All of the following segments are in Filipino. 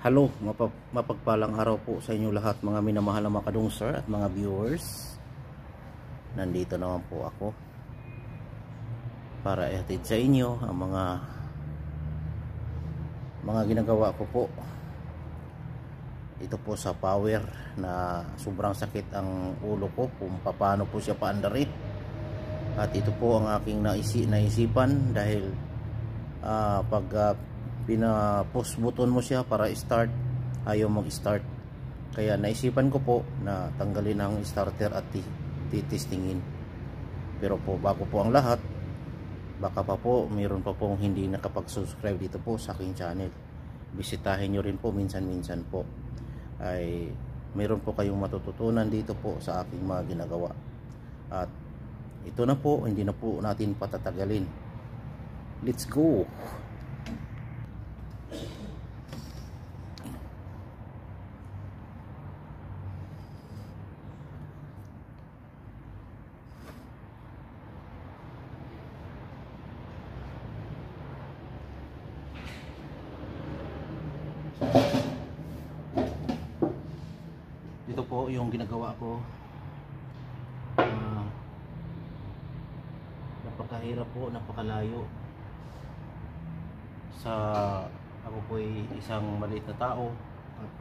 Hello, mapagpalang araw po sa inyo lahat mga minamahal na mga kadungsar at mga viewers. Nandito naman po ako para ihatid sa inyo ang mga ginagawa ko po. Ito po sa power na sobrang sakit ang ulo ko kung paano po siya paandarin. At ito po ang aking naisipan dahil pag pina-push button mo siya para start, ayaw mag-start. Kaya naisipan ko po na tanggalin ang starter at titestingin. Pero po bago po ang lahat, baka pa po mayroon pa pong hindi nakapag-subscribe dito po sa aking channel. Bisitahin nyo rin po minsan-minsan po. Ay mayroon po kayong matututunan dito po sa aking mga ginagawa. At ito na po, hindi na po natin patatagalin. Let's go! Ito po yung ginagawa ko. Napakahirap po, napakalayo. Ako po ay isang maliit na tao. At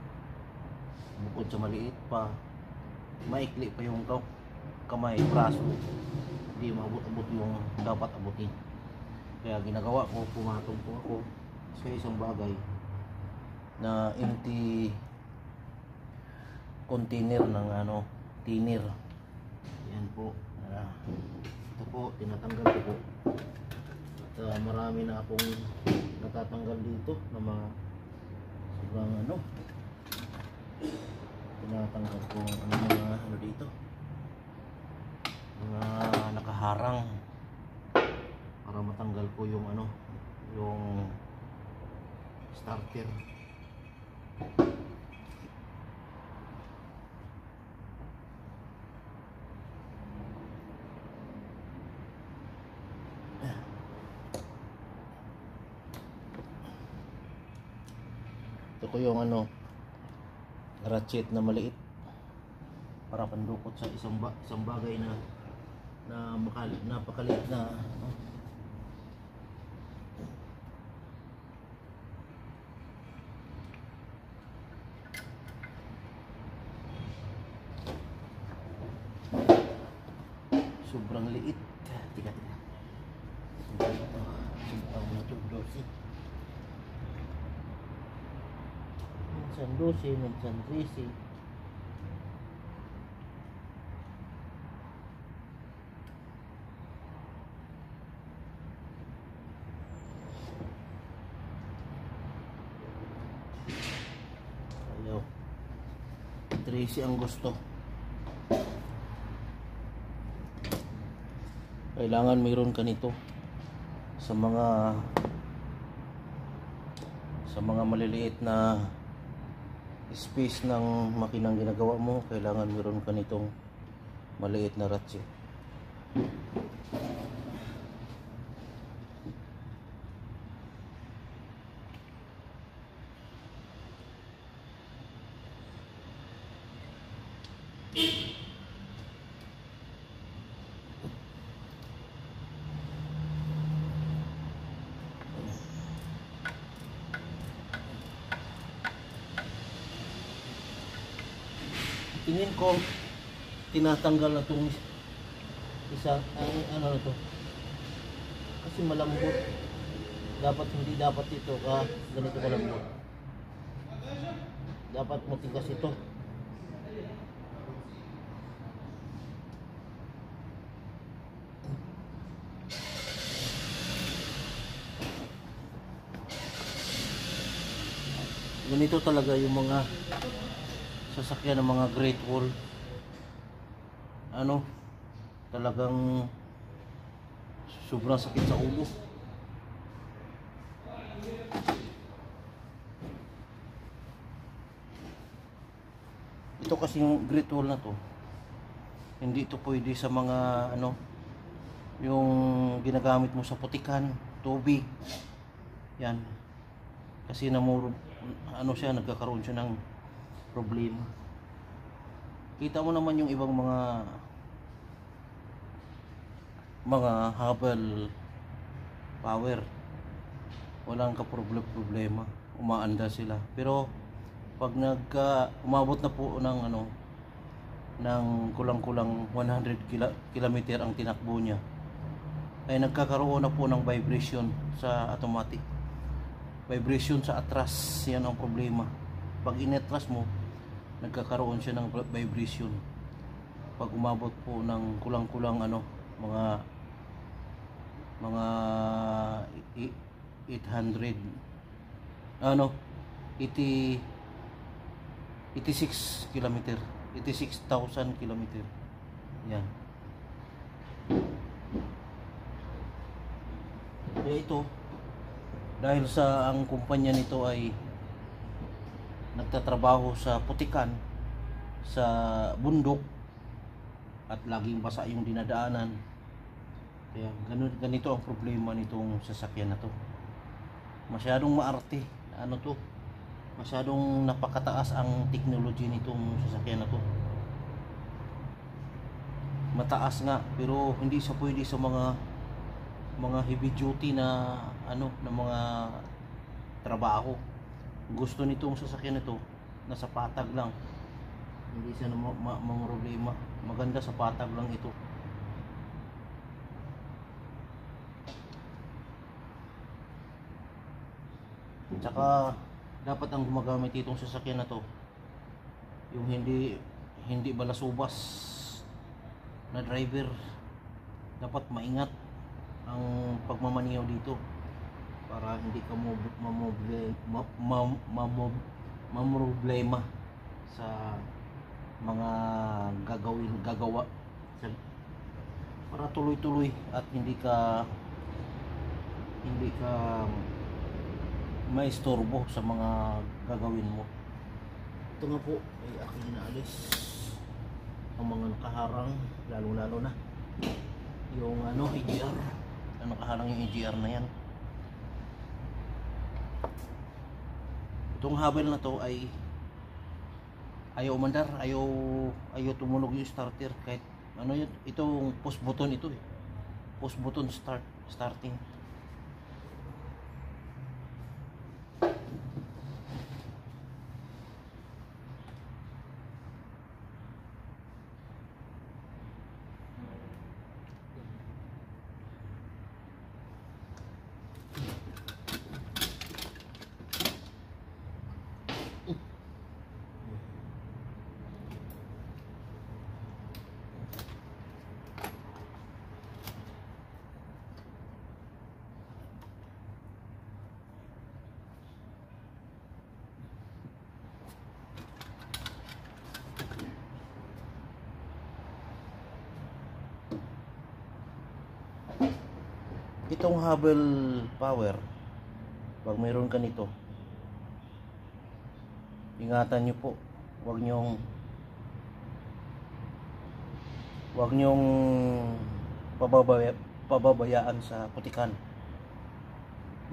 bukod sa maliit pa, maikli pa yung kamay, braso. Hindi maabot-abot yung dapat abutin. Kaya ginagawa ko, pumatong po ako sa isang bagay na empty container ng tiner. Yan po. Ito po, tinatanggal ko po. At marami na akong natatanggal dito na mga sobrang tinatanggal ko mga dito, mga nakaharang, para matanggal ko yung yung starter. Ito ko yung ratchet na maliit para pandukot sa isang bagay na napakaliit na sobrang liit. Tika. Sobrang dosi. Minsan 12, minsan 13. Ayaw. 13 ang gusto. Kailangan mayroon ka nito sa mga maliliit na space ng makinang ginagawa mo. Kailangan mayroon ka nitong maliit na ratchet. Tingin ko tinatanggal na itong isa na to kasi malambot. Hindi dapat ito ganito kalambot. Dapat matigas ito. Ganito talaga yung mga sasakyan ng mga Great Wall. Talagang sobrang sakit sa ulo. Ito kasi yung Great Wall na to, hindi ito pwede sa mga yung ginagamit mo sa putikan, tubig. Yan. Kasi ano siya, nagkakaroon siya ng problema. Kita mo naman yung ibang mga Hubble power, walang problema, umaanda sila. Pero pag umabot na po ng ng kulang-kulang 100 kilometer ang tinakbo niya, ay nagkakaroon na po ng vibration sa automatic, vibration sa atras. Yan ang problema. Pag inatras mo, nagkakaroon siya ng vibration. Pag umabot po ng kulang-kulang mga 800 86 kilometer, 86,000 kilometer. Yan. Kaya ito, dahil sa ang kumpanya nito ay nagtatrabaho sa putikan, sa bundok, at laging basa yung dinadaanan, kaya ganito ang problema nitong sasakyan na to. Masyadong maarte, masyadong napakataas ang technology nitong sasakyan na to. Mataas nga, pero hindi siya pwede sa mga heavy duty na mga trabaho. Gusto nitong sasakyan nito nasa patag lang, hindi siya problema. Maganda sa patag lang ito. Tsaka dapat ang gumagamit itong sasakyan na to yung hindi balasubas na driver. Dapat maingat ang pagmamaniho dito para hindi ka mamroblema sa mga gagawa, para tuloy-tuloy at hindi ka maistorbo sa mga gagawin mo. Ito nga po ay aking inaalis ang mga nakaharang, lalo na yung EGR. Nakaharang yung EGR na yan. Itong Hubble na to ay ayaw umandar, ayaw tumunog yung starter. Kahit yun, itong push button ito push button starting. Itong Hubble power, pag mayroon ka nito, ingatan nyo po, wag nyong pababayaan sa putikan.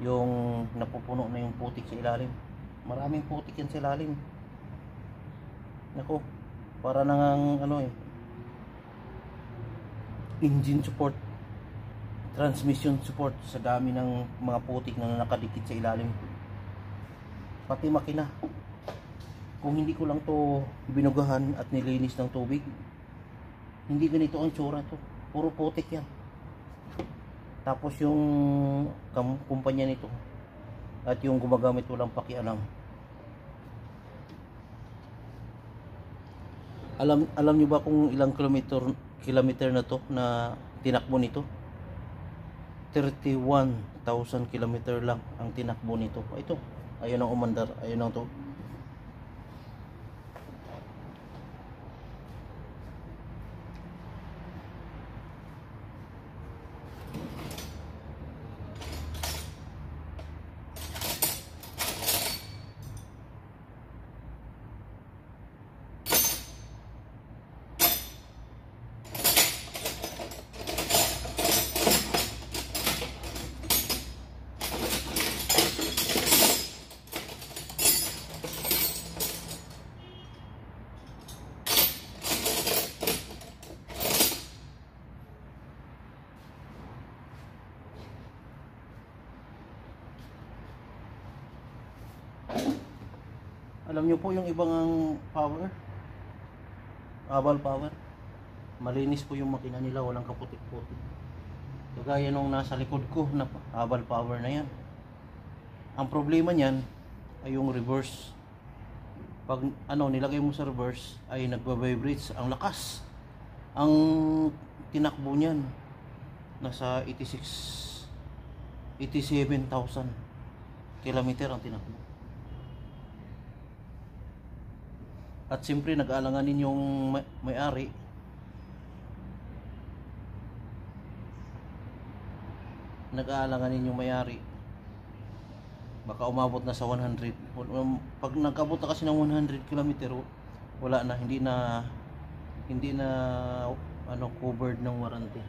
Yung napupuno na yung putik sa ilalim, maraming putik yan sa ilalim. Nako, para nang engine support, transmission support sa dami ng mga putik na nakadikit sa ilalim, pati makina. Kung hindi ko lang to binugahan at nilinis ng tubig, hindi ganito ang tsura to. Puro putik yan. Tapos yung kumpanya nito at yung gumagamit walang pakialam. Alam nyo ba kung ilang kilometer na to na tinakbo nito? 31,000 kilometer lang ang tinakbo nito. Ito, ayun ang umandar, ayun ang to. Alam nyo po yung ibang power, Abal Power, malinis po yung makina nila, walang kaputik-putik. Kagaya nung nasa likod ko na Abal Power na yan. Ang problema niyan ay yung reverse. Pag nilagay mo sa reverse ay nagba-vibrates, ang lakas. Ang tinakbo niyan nasa 87,000 kilometer ang tinakbo. At siyempre nag-aalanganin yung may-ari baka umabot na sa 100. Pag nagkabot na kasi ng 100 km, wala na, hindi na covered ng warranty.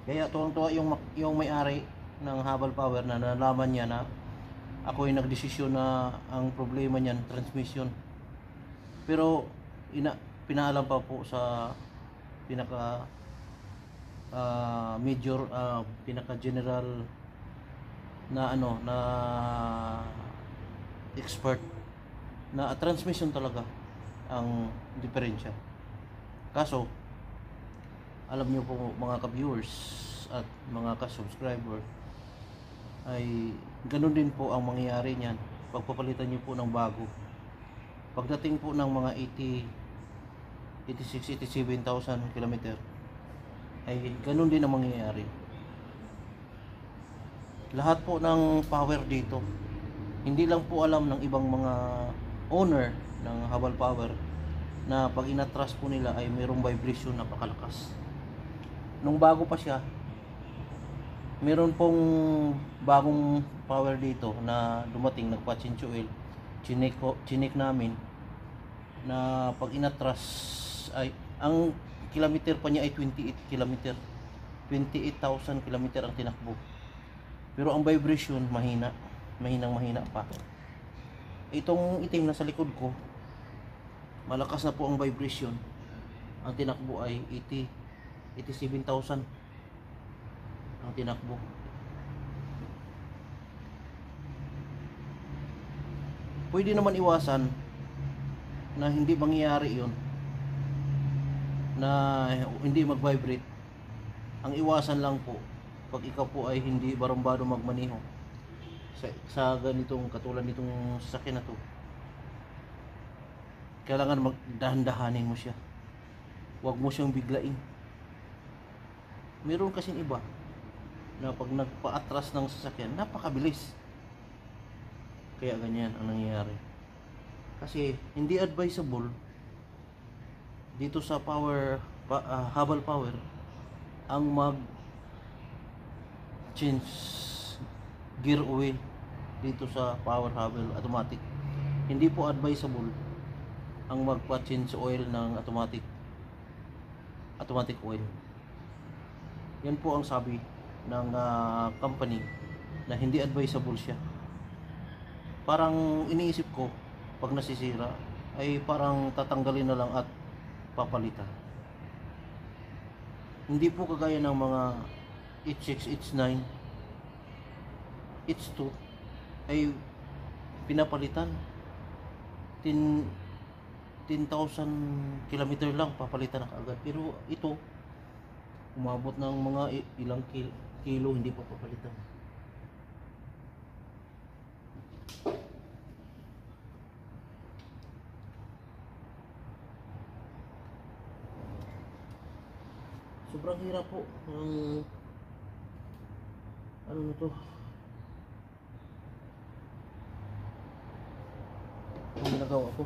Kaya tuwang-tuwa yung may-ari ng Habal Power na nalaman niya na ako ay nagdesisyon na ang problema niyan transmission. Pero pinaalam pa po sa pinaka major, pinaka general na na expert na transmission talaga ang diferensya. Kaso alam niyo po mga ka-viewers at mga ka-subscriber, ay ganun din po ang mangyayari niyan pagpapalitan niyo po ng bago. Pagdating po ng mga 87,000 km, ay ganun din ang mangyayari. Lahat po ng power dito, hindi lang po alam ng ibang mga owner ng Habal Power na pag inatras po nila ay mayroong vibration na napakalakas. Nung bago pa siya, meron pong bagong power dito na dumating, nagpa-change oil. Chinik namin na pag inatras ay ang kilometer pa niya ay 28 kilometer. 28,000 kilometer ang tinakbo. Pero ang vibration mahina pa. Itong itim na sa likod ko, malakas na po ang vibration. Ang tinakbo ay 87,000 ang tinakbo. Pwede naman iwasan na hindi mangyayari yun, na hindi mag-vibrate. Ang iwasan lang po, pag ikaw po ay hindi barumbado magmaneho sa ganitong, katulad nitong sasakyan na to, kailangan magdahan-dahanin mo siya. Huwag mo siyang biglain. Meron kasing iba na pag nagpa-atras ng sasakyan, napakabilis. Kaya ganyan ang nangyayari. Kasi hindi advisable dito sa Habal Power ang change gear oil dito sa Power Habal automatic. Hindi po advisable ang magpa-change oil ng automatic oil. Yan po ang sabi ng company na hindi advisable siya. Parang iniisip ko, pag nasisira ay parang tatanggalin na lang at papalitan. Hindi po kagaya ng mga H6, H9, H2 ay pinapalitan. 10,000 kilometer lang papalitan na kaagad. Pero ito umabot ng mga ilang kilo, hindi pa papalitan. Sobrang hirap po ng ano na to, ang ginagawa ko.